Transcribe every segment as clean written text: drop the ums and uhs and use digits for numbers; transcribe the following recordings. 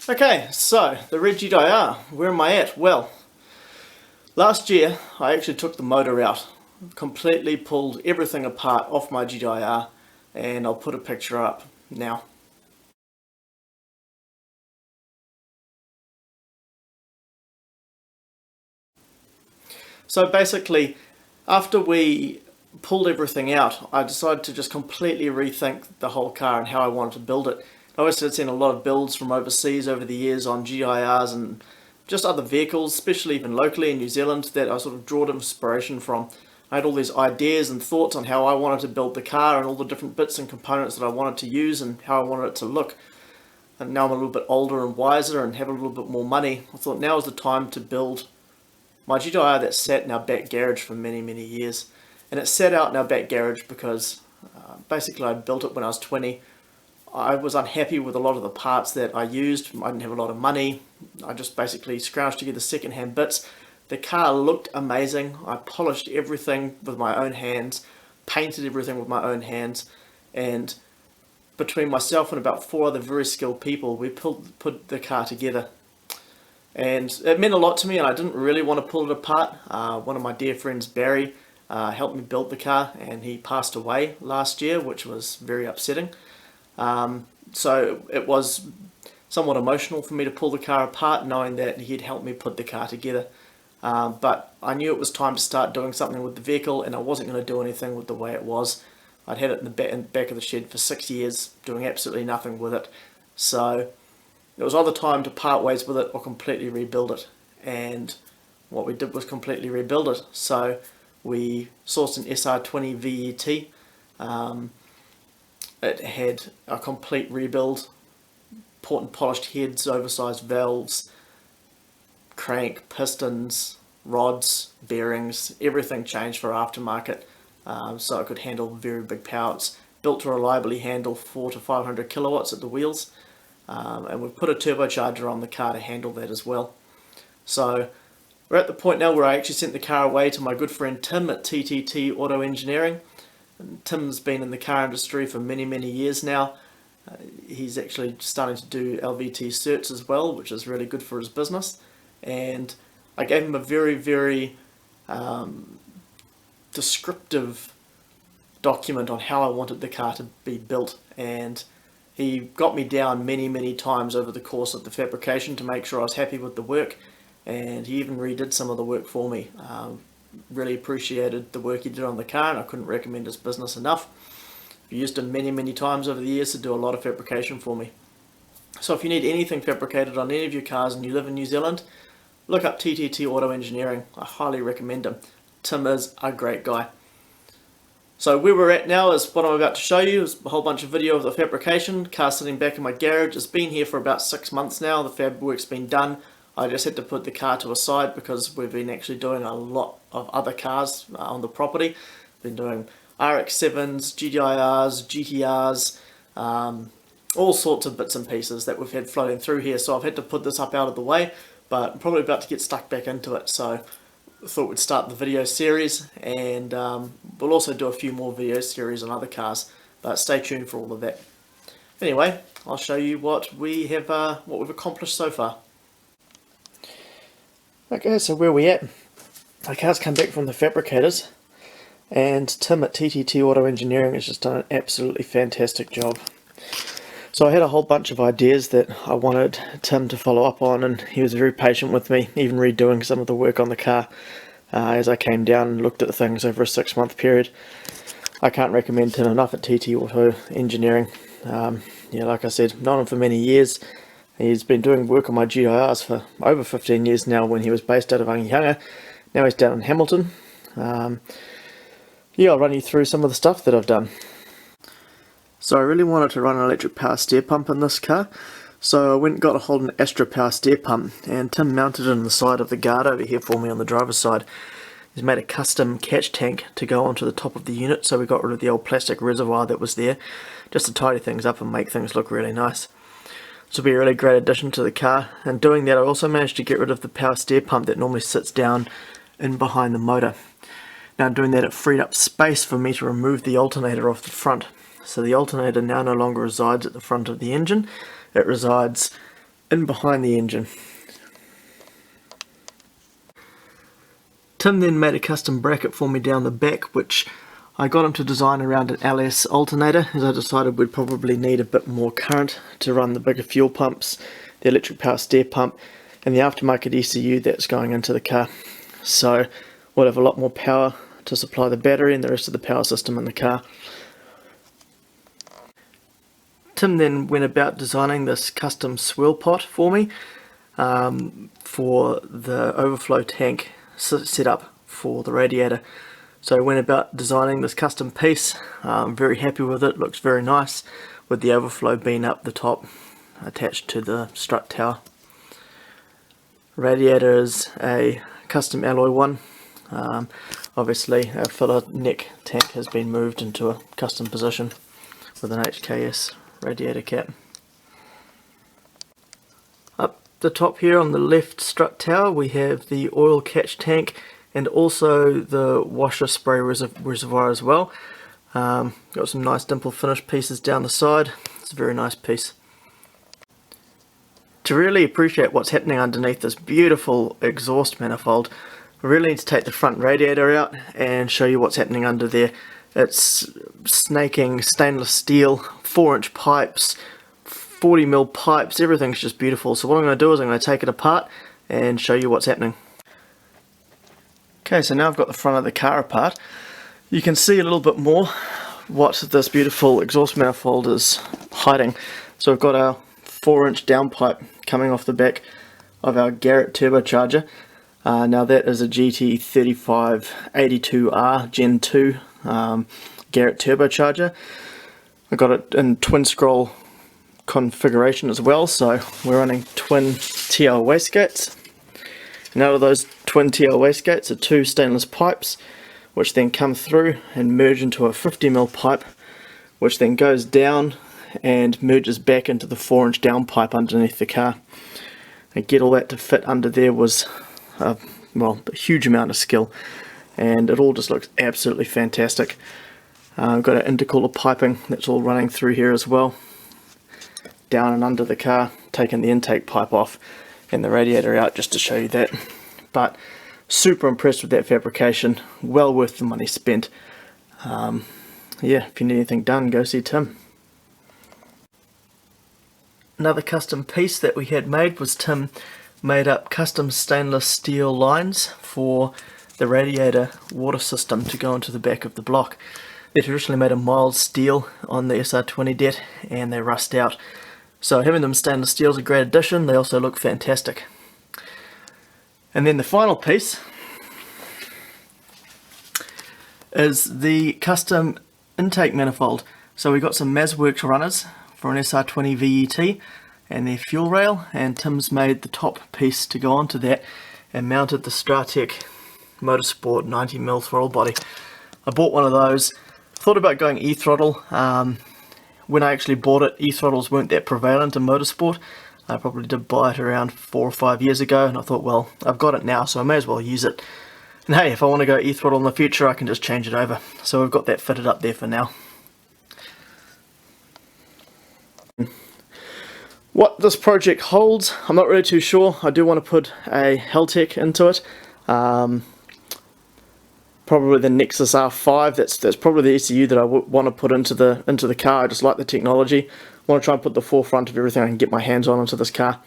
Okay, so the Red Gtir, where am I at? Well, last year I actually took the motor out, completely pulled everything apart off my Gtir, and I'll put a picture up now. So basically, after we pulled everything out, I decided to just completely rethink the whole car and how I wanted to build it. Obviously, I'd seen a lot of builds from overseas over the years on GIRs and just other vehicles, especially even locally in New Zealand, that I sort of drawed inspiration from. I had all these ideas and thoughts on how I wanted to build the car and all the different bits and components that I wanted to use and how I wanted it to look. And now I'm a little bit older and wiser and have a little bit more money. I thought now is the time to build my Gtir that sat in our back garage for many years. And it sat out in our back garage because basically I built it when I was 20. I was unhappy with a lot of the parts that I used. I didn't have a lot of money. I just basically scrounged together second-hand bits. The car looked amazing. I polished everything with my own hands, painted everything with my own hands, and between myself and about 4 other very skilled people, we put the car together. And it meant a lot to me, and I didn't really want to pull it apart. One of my dear friends, Barry, helped me build the car, and he passed away last year, which was very upsetting. So it was somewhat emotional for me to pull the car apart, knowing that he'd helped me put the car together. But I knew it was time to start doing something with the vehicle, and I wasn't going to do anything with the way it was. I'd had it in the back of the shed for 6 years, doing absolutely nothing with it. So it was either time to part ways with it or completely rebuild it. And what we did was completely rebuild it. So we sourced an SR20 VET. It had a complete rebuild, port and polished heads, oversized valves, crank, pistons, rods, bearings, everything changed for aftermarket, so it could handle very big powers. Built to reliably handle 400 to 500 kilowatts at the wheels, and we've put a turbocharger on the car to handle that as well. So we're at the point now where I actually sent the car away to my good friend Tim at TTT Auto Engineering. And Tim's been in the car industry for many years now. He's actually starting to do LVT certs as well, which is really good for his business. And I gave him a very descriptive document on how I wanted the car to be built, and he got me down many times over the course of the fabrication to make sure I was happy with the work, and he even redid some of the work for me. Really appreciated the work he did on the car, and I couldn't recommend his business enough. I've used him many times over the years to do a lot of fabrication for me. So if you need anything fabricated on any of your cars and you live in New Zealand, look up TTT Auto Engineering. I highly recommend him. Tim is a great guy. So where we're at now is what I'm about to show you. Is a whole bunch of video of the fabrication. Car sitting back in my garage. It's been here for about 6 months now. The fab work's been done. I just had to put the car to a side because we've been actually doing a lot of other cars on the property. Been doing RX-7s, GTIRs, GTRs, all sorts of bits and pieces that we've had floating through here. So I've had to put this up out of the way, but I'm probably about to get stuck back into it. So I thought we'd start the video series, and we'll also do a few more video series on other cars, but stay tuned for all of that. Anyway, I'll show you what we've accomplished so far. Okay, so where are we at? My car's come back from the Fabricators, and Tim at TTT Auto Engineering has just done an absolutely fantastic job. So I had a whole bunch of ideas that I wanted Tim to follow up on, and he was very patient with me, even redoing some of the work on the car as I came down and looked at things over a 6-month period. I can't recommend Tim enough at TT Auto Engineering. Yeah, like I said, known him for many years. He's been doing work on my GIRs for over 15 years now when he was based out of Angihanga. Now he's down in Hamilton. Yeah, I'll run you through some of the stuff that I've done. So I really wanted to run an electric power steer pump in this car, so I went and got a hold of an Astra power steer pump, and Tim mounted it on the side of the guard over here for me on the driver's side. He's made a custom catch tank to go onto the top of the unit, so we got rid of the old plastic reservoir that was there, just to tidy things up and make things look really nice. This will be a really great addition to the car, and doing that I also managed to get rid of the power steer pump that normally sits down in behind the motor. Now doing that, it freed up space for me to remove the alternator off the front. So the alternator now no longer resides at the front of the engine, it resides in behind the engine. Tim then made a custom bracket for me down the back, which I got him to design around an LS alternator, as I decided we'd probably need a bit more current to run the bigger fuel pumps, the electric power steer pump, and the aftermarket ECU that's going into the car. So we'll have a lot more power to supply the battery and the rest of the power system in the car. Tim then went about designing this custom swirl pot for me for the overflow tank setup for the radiator. So I went about designing this custom piece. I'm very happy with it, looks very nice, with the overflow being up the top attached to the strut tower. Radiator is a custom alloy one. Obviously our filler neck tank has been moved into a custom position with an HKS radiator cap. Up the top here on the left strut tower we have the oil catch tank and also the washer spray reservoir as well. Got some nice dimple finish pieces down the side. It's a very nice piece. To really appreciate what's happening underneath this beautiful exhaust manifold, we really need to take the front radiator out and show you what's happening under there. It's snaking stainless steel, 4-inch pipes, 40mm pipes, everything's just beautiful. So what I'm going to do is I'm going to take it apart and show you what's happening. Okay, so now I've got the front of the car apart. You can see a little bit more what this beautiful exhaust manifold is hiding. So we've got our 4-inch downpipe coming off the back of our Garrett turbocharger. Now that is a GT3582R Gen 2 Garrett turbocharger. I got it in twin scroll configuration as well, so we're running twin TL wastegates. And out of those twin TL wastegates are 2 stainless pipes, which then come through and merge into a 50mm pipe, which then goes down and merges back into the 4-inch downpipe underneath the car. And get all that to fit under there was a huge amount of skill, and it all just looks absolutely fantastic. I've got an intercooler piping that's all running through here as well, down and under the car, taking the intake pipe off and the radiator out just to show you that. But super impressed with that fabrication, well worth the money spent. Yeah, if you need anything done, go see Tim. Another custom piece that we had made was Tim made up custom stainless steel lines for the radiator water system to go into the back of the block. They're traditionally made of mild steel on the SR20 det and they rust out. So having them stainless steel is a great addition. They also look fantastic. And then the final piece is the custom intake manifold. So we got some Mazworks runners for an SR20 VET and their fuel rail, and Tim's made the top piece to go onto that and mounted the Stratec Motorsport 90mm throttle body. I bought one of those, thought about going e-throttle. When I actually bought it, e-throttles weren't that prevalent in motorsport. I probably did buy it around 4 or 5 years ago, and I thought, well, I've got it now, so I may as well use it. And hey, if I want to go e-throttle in the future, I can just change it over. So we've got that fitted up there for now. What this project holds, I'm not really too sure. I do want to put a Heltec into it. Probably the Nexus R5. That's probably the ECU that I want to put into the car. I just like the technology. I want to try and put the forefront of everything I can get my hands on into this car.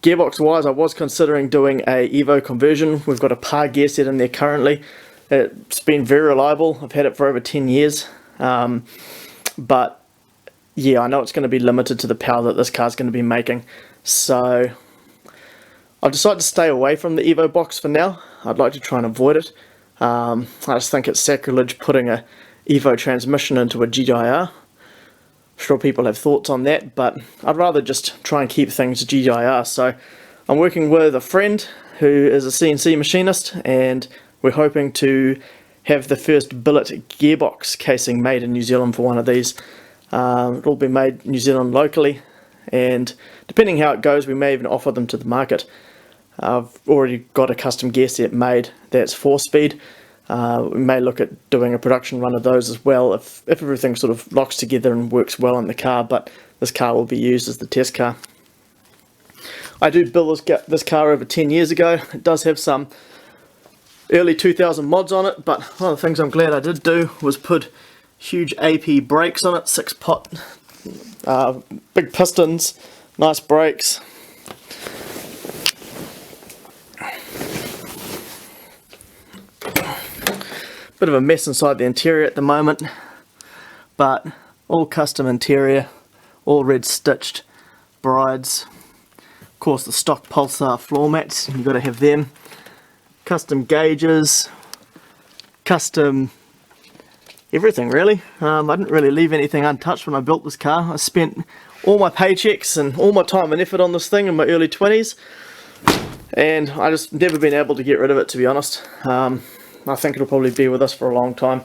Gearbox wise, I was considering doing a Evo conversion. We've got a par gear set in there currently. It's been very reliable. I've had it for over 10 years. But yeah, I know it's going to be limited to the power that this car's going to be making. So I've decided to stay away from the Evo box for now. I'd like to try and avoid it. I just think it's sacrilege putting a Evo transmission into a GTIR. I'm sure people have thoughts on that, but I'd rather just try and keep things GTIR. So I'm working with a friend who is a CNC machinist, and we're hoping to have the first billet gearbox casing made in New Zealand for one of these. It'll be made in New Zealand locally, and depending how it goes, we may even offer them to the market. I've already got a custom gear set made that's 4-speed. We may look at doing a production run of those as well if everything sort of locks together and works well in the car, but this car will be used as the test car. I do build this car over 10 years ago. It does have some early 2000 mods on it, but one of the things I'm glad I did do was put huge AP brakes on it, 6-pot, big pistons, nice brakes. Bit of a mess inside the interior at the moment, but all custom interior, all red stitched brides. Of course the stock Pulsar floor mats, you've got to have them. Custom gauges, custom everything really. I didn't really leave anything untouched when I built this car. I spent all my paychecks and all my time and effort on this thing in my early 20s, and I just never been able to get rid of it, to be honest. I think it'll probably be with us for a long time.